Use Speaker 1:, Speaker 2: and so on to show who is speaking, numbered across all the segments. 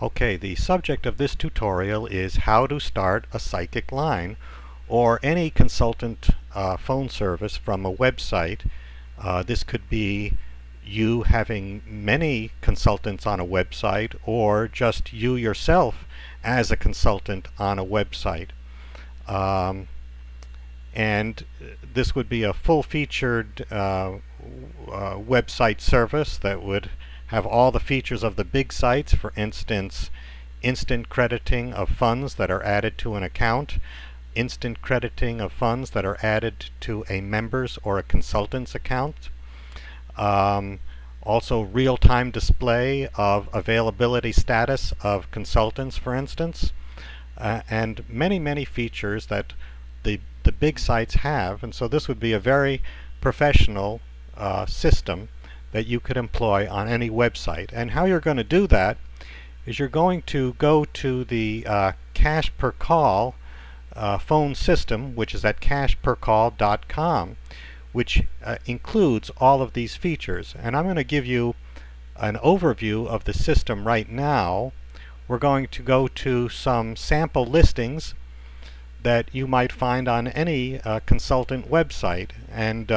Speaker 1: Okay, the subject of this tutorial is how to start a psychic line or any consultant phone service from a website. This could be you having many consultants on a website or just you yourself as a consultant on a website. And this would be a full-featured website service that would have all the features of the big sites. For instance, instant crediting of funds that are added to an account, instant crediting of funds that are added to a member's or a consultant's account, also real-time display of availability status of consultants, for instance, and many features that the big sites have. And so this would be a very professional system that you could employ on any website. And how you're going to do that is you're going to go to the cash per call phone system, which is at cashpercall.com, which includes all of these features. And I'm going to give you an overview of the system right now. We're going to go to some sample listings that you might find on any consultant website, and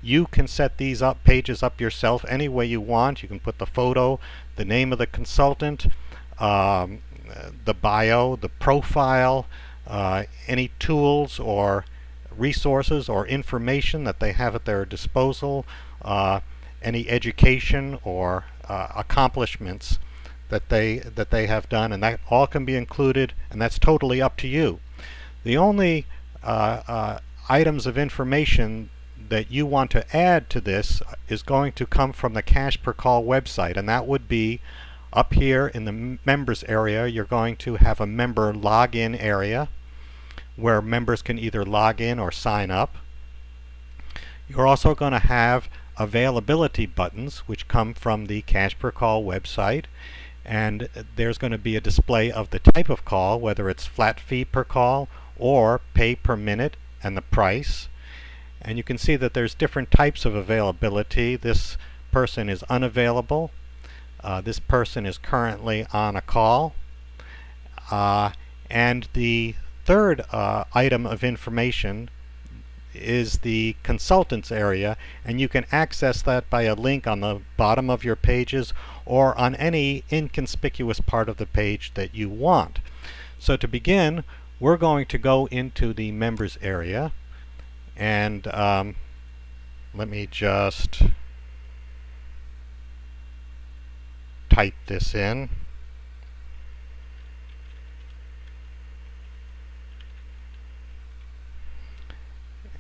Speaker 1: you can set these pages up yourself any way you want. You can put the photo, the name of the consultant, the bio, the profile, any tools or resources or information that they have at their disposal, any education or accomplishments that they have done, and that all can be included, and that's totally up to you. The only items of information that you want to add to this is going to come from the Cash Per Call website, and that would be up here in the members area. You're going to have a member login area where members can either log in or sign up. You're also going to have availability buttons which come from the Cash Per Call website, and there's going to be a display of the type of call, whether it's flat fee per call or pay per minute and the price. And you can see that there's different types of availability. This person is unavailable. This person is currently on a call. And the third item of information is the consultants area, and you can access that by a link on the bottom of your pages or on any inconspicuous part of the page that you want. So to begin, we're going to go into the members area, and let me just type this in.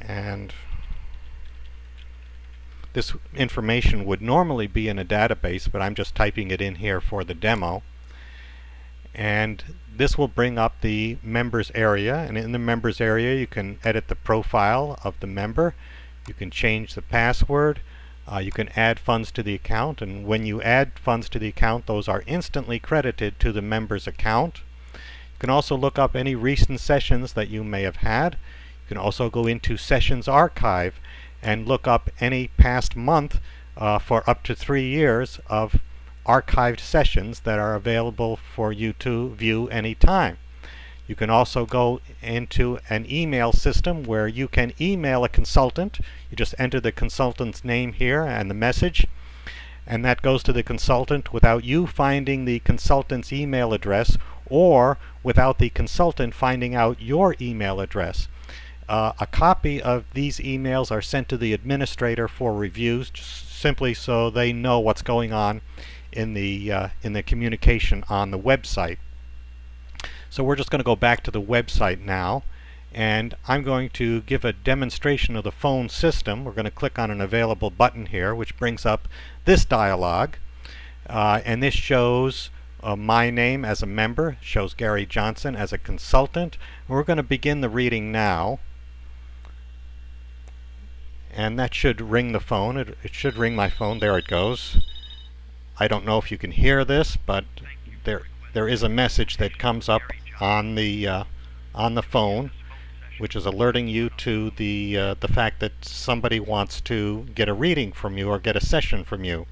Speaker 1: And this information would normally be in a database, but I'm just typing it in here for the demo. And this will bring up the members area, and in the members area you can edit the profile of the member, you can change the password, you can add funds to the account, and when you add funds to the account, those are instantly credited to the member's account. You can also look up any recent sessions that you may have had. You can also go into Sessions Archive and look up any past month for up to 3 years of archived sessions that are available for you to view anytime. You can also go into an email system where you can email a consultant. You just enter the consultant's name here and the message, and that goes to the consultant without you finding the consultant's email address or without the consultant finding out your email address. A copy of these emails are sent to the administrator for reviews, just simply so they know what's going on in the communication on the website. So we're just going to go back to the website now, and I'm going to give a demonstration of the phone system. We're going to click on an available button here, which brings up this dialog, and this shows my name as a member, shows Gary Johnson as a consultant. We're going to begin the reading now, and that should ring the phone. It should ring my phone. There it goes. I don't know if you can hear this, but there is a message that comes up on the phone, which is alerting you to the fact that somebody wants to get a reading from you or get a session from you.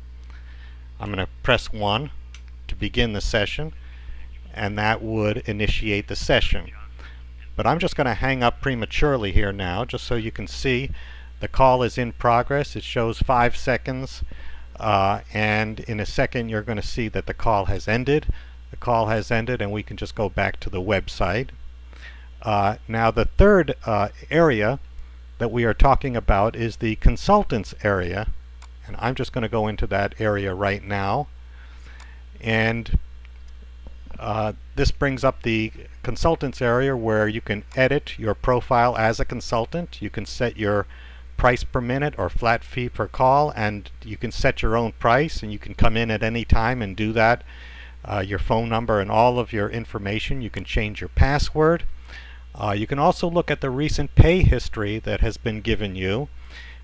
Speaker 1: I'm going to press 1 to begin the session, and that would initiate the session. But I'm just going to hang up prematurely here now, just so you can see the call is in progress. It shows 5 seconds, and in a second you're going to see that the call has ended. The call has ended, and we can just go back to the website. Now the third area that we are talking about is the consultants area, and I'm just going to go into that area right now. And this brings up the consultants area where you can edit your profile as a consultant. You can set your price per minute or flat fee per call, and you can set your own price, and you can come in at any time and do that. Your phone number and all of your information. You can change your password. You can also look at the recent pay history that has been given you,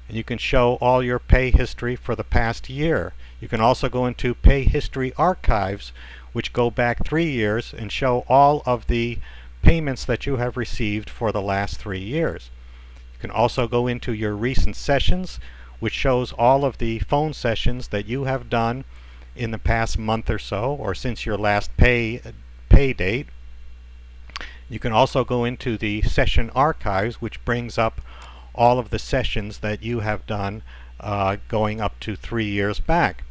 Speaker 1: and you can show all your pay history for the past year. You can also go into pay history archives, which go back 3 years and show all of the payments that you have received for the last 3 years. You can also go into your recent sessions, which shows all of the phone sessions that you have done in the past month or so, or since your last pay date. You can also go into the session archives, which brings up all of the sessions that you have done going up to 3 years back.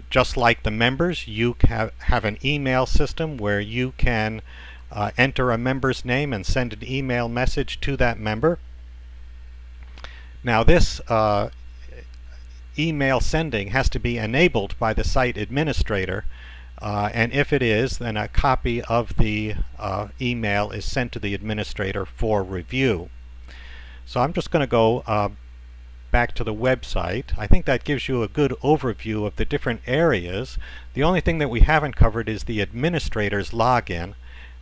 Speaker 1: Just like the members, you have an email system where you can enter a member's name and send an email message to that member. Now this email sending has to be enabled by the site administrator, and if it is, then a copy of the email is sent to the administrator for review. So I'm just going to go back to the website. I think that gives you a good overview of the different areas. The only thing that we haven't covered is the administrator's login,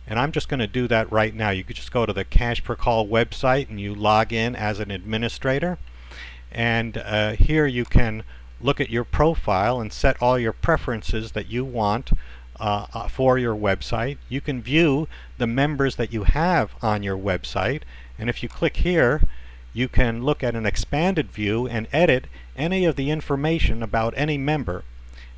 Speaker 1: and I'm just going to do that right now. You could just go to the Cash Per Call website and you log in as an administrator, and here you can look at your profile and set all your preferences that you want for your website. You can view the members that you have on your website, and if you click here, you can look at an expanded view and edit any of the information about any member.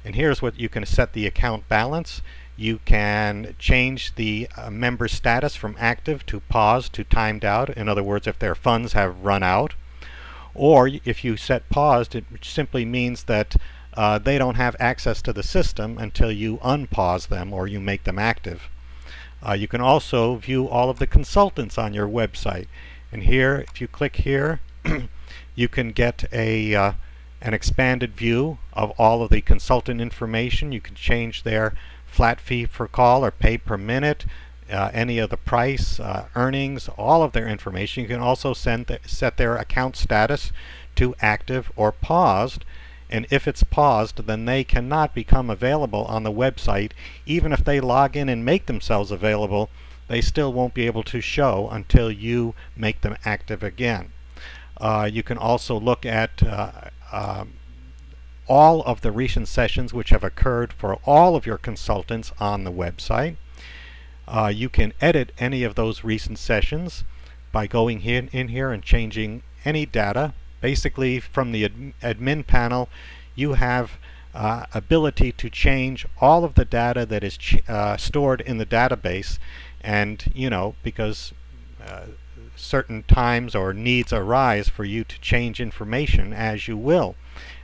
Speaker 1: And here's what you can set: the account balance. You can change the member status from active to paused to timed out. In other words, if their funds have run out. Or if you set paused, it simply means that they don't have access to the system until you unpause them or you make them active. You can also view all of the consultants on your website. And here, if you click here, you can get an expanded view of all of the consultant information. You can change their flat fee per call or pay per minute, any of the price, earnings, all of their information. You can also set their account status to active or paused, and if it's paused, then they cannot become available on the website. Even if they log in and make themselves available, they still won't be able to show until you make them active again. You can also look at all of the recent sessions which have occurred for all of your consultants on the website. You can edit any of those recent sessions by going in here and changing any data. Basically, from the admin panel, you have ability to change all of the data that is stored in the database, and because certain times or needs arise for you to change information as you will,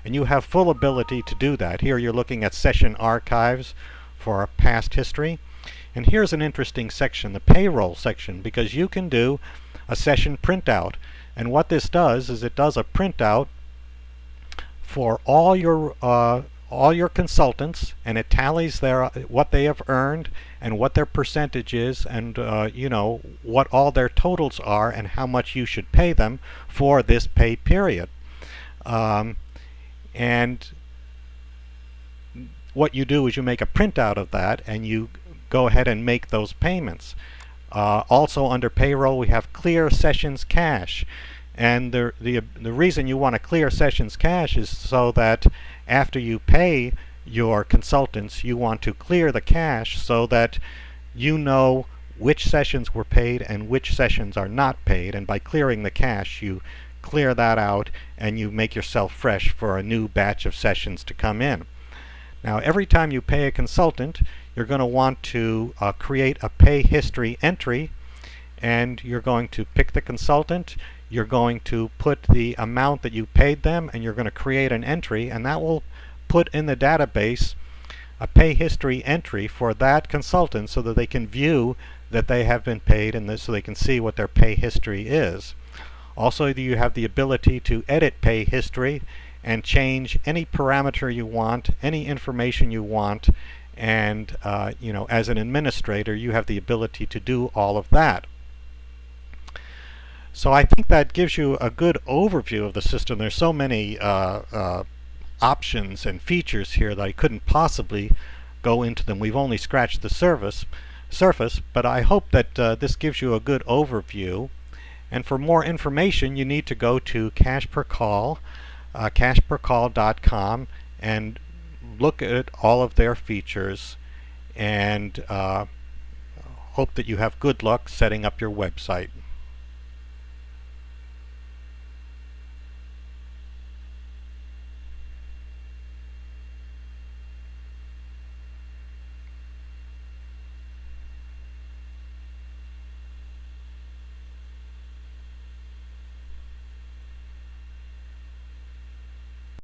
Speaker 1: and you have full ability to do that. Here you're looking at session archives for past history. And here's an interesting section, the payroll section, because you can do a session printout. And what this does is it does a printout for all your consultants, and it tallies what they have earned and what their percentage is, and what all their totals are and how much you should pay them for this pay period. And what you do is you make a printout of that and you go ahead and make those payments. Also under payroll, we have clear sessions cash, and the reason you want to clear sessions cash is so that after you pay your consultants, you want to clear the cash so that you know which sessions were paid and which sessions are not paid, and by clearing the cache you clear that out and you make yourself fresh for a new batch of sessions to come in. Now every time you pay a consultant, you're going to want to create a pay history entry, and you're going to pick the consultant, you're going to put the amount that you paid them, and you're going to create an entry, and that will put in the database a pay history entry for that consultant so that they can view that they have been paid, and so they can see what their pay history is. Also, you have the ability to edit pay history and change any parameter you want, any information you want, and as an administrator, you have the ability to do all of that. So I think that gives you a good overview of the system. There's so many options and features here that I couldn't possibly go into them. We've only scratched the surface, but I hope that this gives you a good overview. And for more information, you need to go to CashPerCall, cashpercall.com, and look at all of their features, and hope that you have good luck setting up your website.